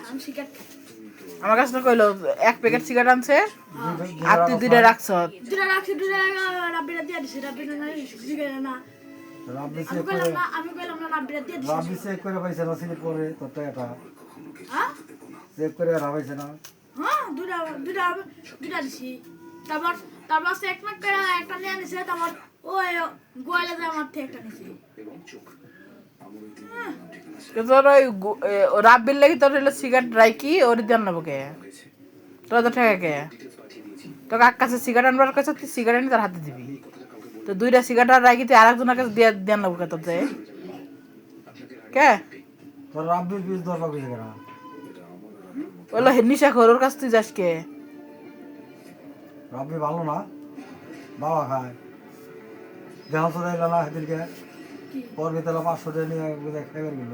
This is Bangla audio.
আমি সিগারেট খাই। আমার কাছে তো কইলো এক প্যাকেট সিগারেট আনছে আর তুই দুইটা রাখছ। দুটা রাখছি, দুটা রাব্বিরা দিয়ে দিছি, রাব্বিরা না সিগারেট না। রাব্বি আমি কইলাম না রাব্বিরা দিয়ে দিছি। চেক করে পাইছে না সিলেক্ট করে তোর টাকাটা হ্যাঁ চেক করে রাখাইছে না। হ্যাঁ দুটা দিছি। তারপর সে এক মাস করে একটা নিয়ে নিছে, তারপর ওই গোয়ালে যায় আমার থেকে একটা নিছি। কিন্তু ওই রাব্বির লাগি তোর হলো সিগারেট রাইকি ওর দেন নেবো কে তোর তো ঠেকা কে তোকে এক কাছে সিগারেট আনবার কাছে তুই সিগারেট এনে তার হাতে দিবি তো দুইটা সিগারেট আর রাইকি তুই আরেকজনের কাছে দিয়ে দেন নেবো কে তোর কে তোর রাব্বির বীজ দরকার হয়েছে কেনা বললো নিশা খোর ওর কাছে তুই যাস কে রাব্বি ভালো না বাবা খায় দেহ তো দিল না সেদিনকে পর ভিতরে 500 টাকা নিয়ে খাইবার গেল